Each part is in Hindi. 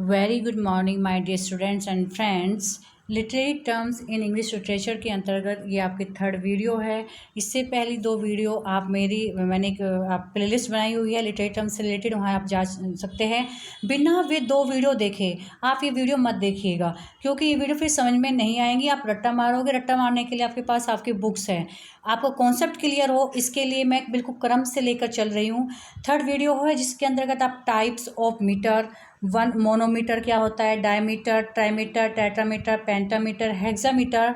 Very good morning my dear students and friends. Literary terms in English literature के अंतर्गत ये आपकी थर्ड वीडियो है। इससे पहली दो वीडियो मैंने एक आप प्लेलिस्ट बनाई हुई है लिटरेरी टर्म्स से रिलेटेड, वहाँ आप जा सकते हैं। बिना वे दो वीडियो देखे आप ये वीडियो मत देखिएगा, क्योंकि ये वीडियो फिर समझ में नहीं आएंगी। आप रट्टा मारोगे, रट्टा मारने के लिए आपके पास आपकी बुक्स हैं। आपको कॉन्सेप्ट क्लियर हो, इसके लिए मैं बिल्कुल क्रम से लेकर चल रही हूँ। थर्ड वीडियो है जिसके अंतर्गत आप types of metre, one monometer क्या होता है, dimeter, trimeter, tetrameter, pentameter, hexameter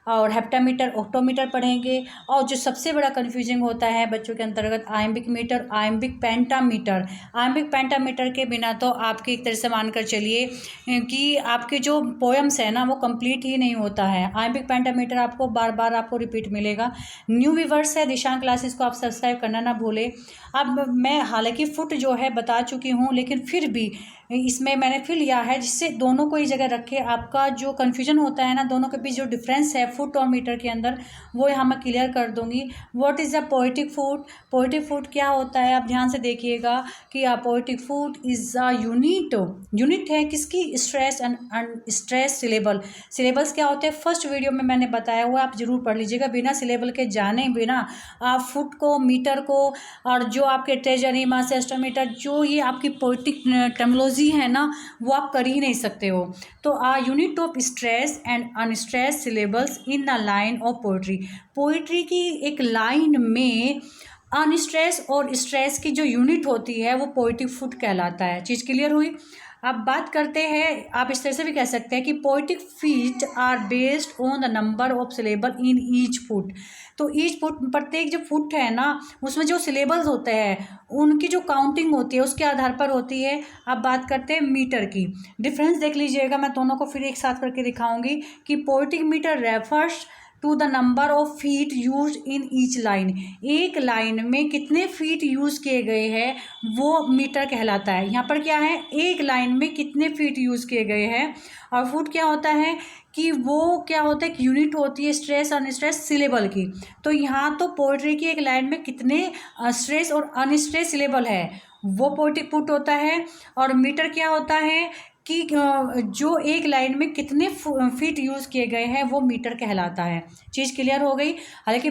और हेप्टामीटर, ऑक्टोमीटर पढ़ेंगे। और जो सबसे बड़ा कन्फ्यूजिंग होता है बच्चों के अंतर्गत iambic metre, iambic pentameter. Iambic pentameter के बिना तो आपकी एक तरह से मानकर चलिए कि आपके जो पोएम्स है ना वो कंप्लीट ही नहीं होता है। आयम्बिक पेंटामीटर आपको बार बार आपको रिपीट मिलेगा। न्यू व्यूअर्स है दिशांक क्लासेस को आप सब्सक्राइब करना ना भूलें। अब मैं हालांकि फुट जो है बता चुकी हूँ, लेकिन फिर भी इसमें मैंने फिर लिया है जिससे दोनों को ही जगह रखे आपका जो कन्फ्यूजन होता है ना, दोनों के बीच जो डिफरेंस है फुट और मीटर के अंदर, वो यहाँ मैं क्लियर कर दूंगी। What is the poetic foot? Poetic foot क्या होता है आप ध्यान से देखिएगा कि poetic foot is a unit है किसकी? Stress and unstress syllable. Syllables क्या होते हैं फर्स्ट वीडियो में मैंने बताया हुआ, आप जरूर पढ़ लीजिएगा। बिना सिलेबल के जाने बिना आप फुट को, मीटर को और जो आपके ट्रेजरीमा, सेस्टोमीटर, जो ये आपकी पोएटिक टर्मिनोलॉजी है ना, वो आप कर ही नहीं सकते हो। तो unit of stress and unstress syllables in the line of poetry. Poetry की एक लाइन में अनस्ट्रेस और स्ट्रेस की जो यूनिट होती है वो पोएटिक फुट कहलाता है। चीज़ क्लियर हुई? अब बात करते हैं, आप इस तरह से भी कह सकते हैं कि poetic feet are based on the number of syllable in each foot. तो ईच फुट, प्रत्येक जो फुट है ना उसमें जो सिलेबल्स होते हैं उनकी जो काउंटिंग होती है उसके आधार पर होती है। अब बात करते हैं मीटर की। डिफरेंस देख लीजिएगा, मैं दोनों को फिर एक साथ करके दिखाऊंगी कि poetic meter refers to the number of feet use in each line. एक लाइन में कितने फीट यूज़ किए गए हैं वो मीटर कहलाता है। यहाँ पर क्या है, एक लाइन में कितने फीट यूज़ किए गए हैं। और फुट क्या होता है कि वो क्या होता है, एक यूनिट होती है स्ट्रेस अनस्ट्रेस सिलेबल की। तो यहाँ तो पोएट्री की एक लाइन में कितने स्ट्रेस और अनस्ट्रेस सिलेबल है वो पोएटिक फुट होता है। और मीटर क्या होता है कि जो एक लाइन में कितने फीट यूज़ किए गए हैं वो मीटर कहलाता है। चीज़ क्लियर हो गई? हालांकि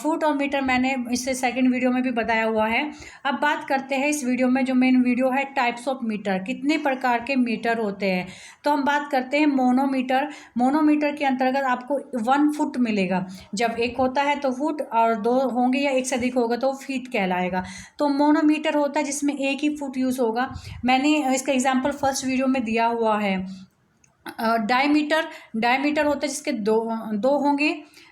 फुट और मीटर मैंने इससे सेकंड वीडियो में भी बताया हुआ है। अब बात करते हैं इस वीडियो में, जो मेन वीडियो है टाइप्स ऑफ मीटर, कितने प्रकार के मीटर होते हैं। तो हम बात करते हैं मोनोमीटर। मोनोमीटर के अंतर्गत आपको 1 फुट मिलेगा। जब एक होता है तो फुट, और दो होंगे या एक से अधिक होगा तो फीट कहलाएगा। तो मोनोमीटर होता है जिसमें एक ही फुट यूज़ होगा। मैंने इसका एग्जाम्पल फर्स्ट वीडियो में दिया हुआ है। डायमीटर होता है जिसके दो होंगे,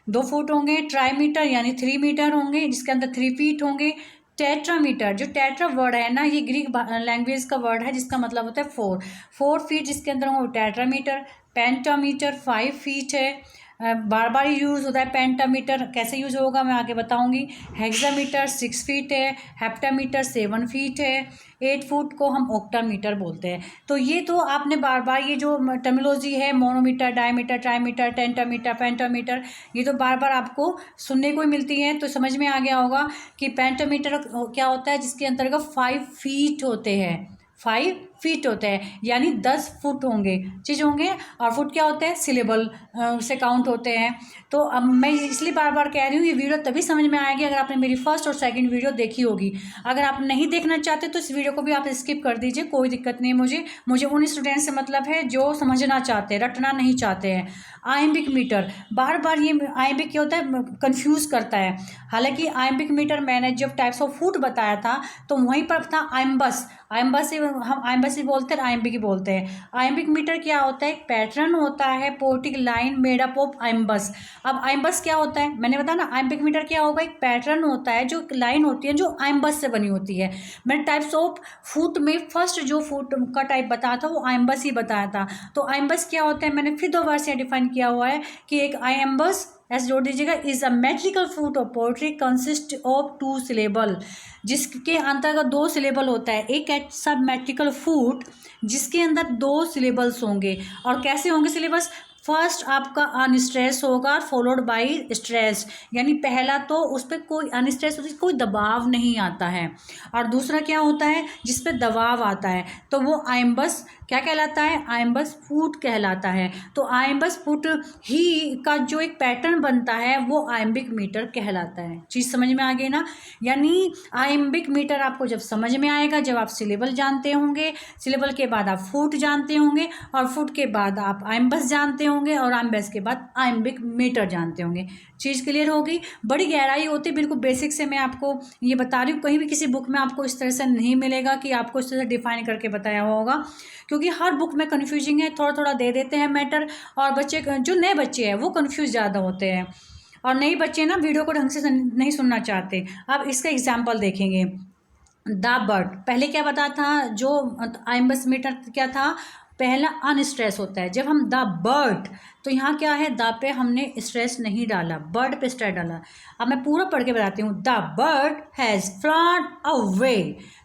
2 फुट होंगे। ट्राईमीटर यानी 3 मीटर होंगे जिसके अंदर 3 फीट होंगे। टेट्रामीटर, जो टेट्रा वर्ड है ना ये ग्रीक लैंग्वेज का वर्ड है जिसका मतलब होता है 4 फीट जिसके अंदर होंगे टेट्रामीटर। पेंटामीटर 5 फीट है, बार बार यूज़ होता है। पेंटामीटर कैसे यूज़ होगा मैं आगे बताऊंगी। हेक्सामीटर 6 फीट है। हेप्टामीटर 7 फीट है। 8 फुट को हम ऑक्टामीटर बोलते हैं। तो ये तो आपने बार बार ये जो टर्मिनोलॉजी है मोनोमीटर, डायमीटर, ट्राईमीटर, टेंटामीटर, पेंटामीटर, ये तो बार बार आपको सुनने को ही मिलती है। तो समझ में आ गया होगा कि पेंटामीटर क्या होता है जिसके अंतर्गत 5 फीट होते हैं। 5 फीट होते हैं यानी 10 फुट होंगे, चीज़ होंगे। और फुट क्या होते हैं, सिलेबल से काउंट होते हैं। तो अब मैं इसलिए बार बार कह रही हूँ ये वीडियो तभी समझ में आएगी अगर आपने मेरी फर्स्ट और सेकंड वीडियो देखी होगी। अगर आप नहीं देखना चाहते तो इस वीडियो को भी आप स्किप कर दीजिए, कोई दिक्कत नहीं है। मुझे उन स्टूडेंट से मतलब है जो समझना चाहते हैं, रटना नहीं चाहते हैं। आयम्बिक मीटर, बार बार ये आयम्बिक क्या होता है कंफ्यूज करता है। हालांकि आयम्बिक मीटर मैंने जब टाइप्स ऑफ फुट बताया था तो वहीं पर था आयम्बस। आयम्बस से हम आयम्बस ही बोलते हैं, आयम्बिक ही बोलते हैं। आयम्बिक मीटर क्या होता है, एक पैटर्न होता है poetic line made up of iambus. अब आयम्बस क्या होता है मैंने बताया ना, आयम्बिक मीटर क्या होगा, एक पैटर्न होता है जो लाइन होती है जो आयम्बस से बनी होती है। मैंने टाइप्स ऑफ फुट में फर्स्ट जो फुट का टाइप बताया था वो आयम्बस ही बताया था। तो आयम्बस क्या होता है मैंने फिर 2 बार से डिफाइन किया हुआ है कि एक आयम्बस, ऐसे जोड़ दीजिएगा, is a metrical foot of poetry consist of 2 syllable, जिसके अंतर्गत 2 सिलेबल होता है। एक सब मेट्रिकल फुट जिसके अंदर 2 सिलेबल्स होंगे। और कैसे होंगे सिलेबस, फर्स्ट आपका अनस्ट्रेस होगा फॉलोड बाय स्ट्रेस, यानी पहला तो उस पर कोई अनस्ट्रेस, कोई दबाव नहीं आता है, और दूसरा क्या होता है जिस पे दबाव आता है तो वो आइम्बस क्या कहलाता है, आइम्बस फुट कहलाता है। तो आइम्बस फुट ही का जो एक पैटर्न बनता है वो आइम्बिक मीटर कहलाता है। चीज़ समझ में आ गई ना, यानी आइम्बिक मीटर आपको जब समझ में आएगा जब आप सिलेबल जानते होंगे, सिलेबल के बाद आप फुट जानते होंगे, और फुट के बाद आप आइम्बस जानते होंगे, और आइम्बस के बाद आइम्बिक मीटर जानते होंगे। चीज़ क्लियर होगी। बड़ी गहराई होती है, बिल्कुल बेसिक से मैं आपको ये बता रही हूँ, कहीं भी किसी बुक में आपको इस तरह से नहीं मिलेगा कि आपको इस तरह से डिफाइन करके बताया हुआ होगा, क्योंकि हर बुक में कन्फ्यूजिंग है, थोड़ा थोड़ा दे देते हैं मैटर, और बच्चे जो नए बच्चे हैं वो कन्फ्यूज ज़्यादा होते हैं, और नए बच्चे ना वीडियो को ढंग से नहीं सुनना चाहते। अब इसका एग्जाम्पल देखेंगे, द बर्ड, पहले क्या बता था, जो आइम्बस मीटर क्या था, पहला अनस्ट्रेस होता है। जब हम द बर्ड, तो यहाँ क्या है, द पे हमने स्ट्रेस नहीं डाला, बर्ड पे स्ट्रेस डाला। अब मैं पूरा पढ़ के बताती हूँ, the bird has flown away,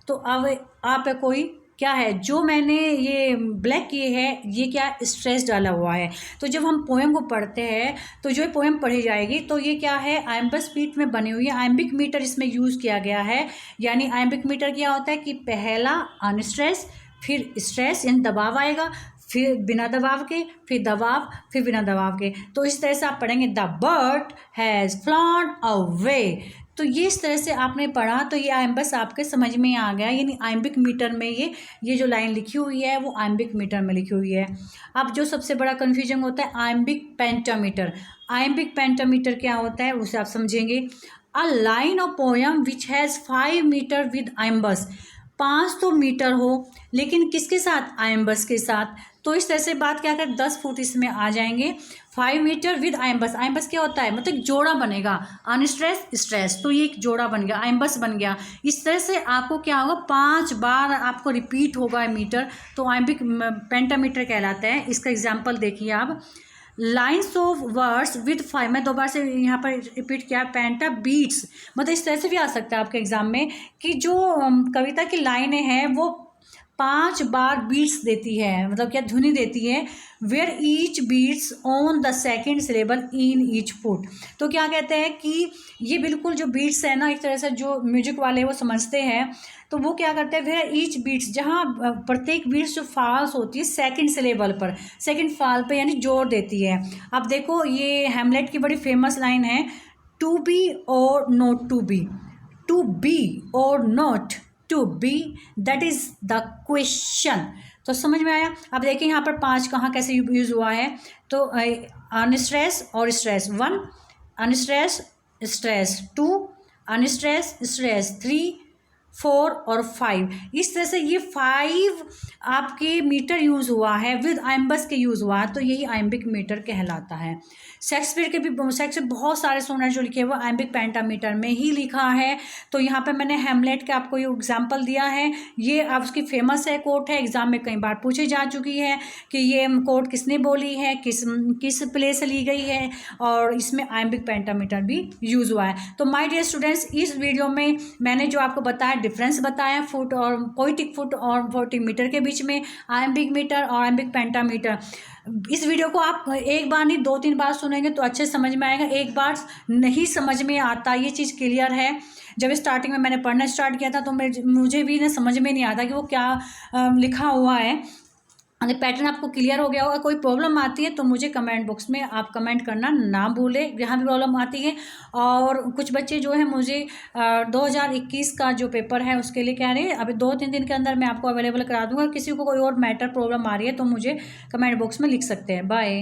तो अब आप पे कोई क्या है, जो मैंने ये ब्लैक किए है ये क्या स्ट्रेस डाला हुआ है। तो जब हम पोएम को पढ़ते हैं तो जो पोएम पढ़ी जाएगी तो ये क्या है, आइम्बस फीट में बनी हुई है, आइम्बिक मीटर इसमें यूज़ किया गया है। यानी आइम्बिक मीटर क्या होता है कि पहला अनस्ट्रेस, फिर स्ट्रेस यानी दबाव आएगा, फिर बिना दबाव के, फिर दबाव, फिर बिना दबाव के। तो इस तरह से आप पढ़ेंगे, the bird has flown away. तो ये इस तरह से आपने पढ़ा तो ये आइम्बस आपके समझ में आ गया, यानी आइम्बिक मीटर में ये जो लाइन लिखी हुई है वो आइम्बिक मीटर में लिखी हुई है। अब जो सबसे बड़ा कन्फ्यूजन होता है आइम्बिक पेंटामीटर। आइम्बिक पेंटामीटर क्या होता है उसे आप समझेंगे, a line of poem which has 5 meter with iambus, 5 तो मीटर हो लेकिन किसके साथ, आइम्बस के साथ। तो इस तरह से बात क्या कर, 10 फुट इसमें आ जाएंगे, 5 मीटर विद आइम्बस। आइम्बस क्या होता है, मतलब जोड़ा बनेगा, अनस्ट्रेस स्ट्रेस, तो ये एक जोड़ा बन गया, आइम्बस बन गया। इस तरह से आपको क्या होगा, 5 बार आपको रिपीट होगा मीटर, तो आइम्बिक पेंटामीटर कहलाता है। इसका एग्जाम्पल देखिए आप, लाइन्स ऑफ वर्ड्स विद 5, मैं दोबारा से यहाँ पर रिपीट किया, पेंटा बीट्स, मतलब इस तरह से भी आ सकता है आपके एग्जाम में कि जो कविता की लाइनें हैं वो 5 बार बीट्स देती है, मतलब क्या ध्वनि देती है, where each beats on the second syllable in each foot. तो क्या कहते हैं कि ये बिल्कुल जो बीट्स है ना, एक तरह से जो म्यूजिक वाले वो समझते हैं, तो वो क्या करते हैं, वेयर ईच बीट्स, जहाँ प्रत्येक बीट्स जो फाल्स होती है सेकंड सिलेबल पर, सेकंड फाल पे यानी जोर देती है। अब देखो ये हैमलेट की बड़ी फेमस लाइन है, to be or not to be, to be or not to be, that is the question. तो समझ में आया। अब देखिए यहाँ पर 5 कहाँ कैसे यूज हुआ है, तो अनस्ट्रेस और stress, 1 unstress stress, 2 unstress stress, 3 4 और 5, इस तरह से ये 5 आपके मीटर यूज़ हुआ है, विद आइम्बस के यूज़ हुआ है, तो यही आइम्बिक मीटर कहलाता है। शेक्सपियर के भी शेक्सपियर बहुत सारे सोनेट जो लिखे हुए आइम्बिक पेंटामीटर में ही लिखा है। तो यहाँ पे मैंने हैमलेट का आपको ये एग्जाम्पल दिया है, ये आप उसकी फेमस है, कोट है, एग्जाम में कई बार पूछी जा चुकी है कि ये कोट किसने बोली है, किस प्ले से ली गई है, और इसमें आइम्बिक पेंटामीटर भी यूज़ हुआ है। तो माय डियर स्टूडेंट्स, इस वीडियो में मैंने जो आपको बताया, डिफरेंस बताया फुट और पोएटिक फुट और पोएटिक मीटर के बीच में, आइम्बिक मीटर और आइम्बिक पेंटामीटर। इस वीडियो को आप एक बार नहीं 2-3 बार सुनेंगे तो अच्छे समझ में आएगा, एक बार नहीं समझ में आता, ये चीज़ क्लियर है। जब स्टार्टिंग में मैंने पढ़ना स्टार्ट किया था तो मुझे भी ना समझ में नहीं आता कि वो क्या लिखा हुआ है। अगर पैटर्न आपको क्लियर हो गया होगा, कोई प्रॉब्लम आती है तो मुझे कमेंट बॉक्स में आप कमेंट करना ना भूलें, जहाँ भी प्रॉब्लम आती है। और कुछ बच्चे जो है मुझे 2021 का जो पेपर है उसके लिए कह रहे हैं, अभी 2-3 दिन के अंदर मैं आपको अवेलेबल करा दूँगा। किसी को कोई और मैटर प्रॉब्लम आ रही है तो मुझे कमेंट बॉक्स में लिख सकते हैं। बाय।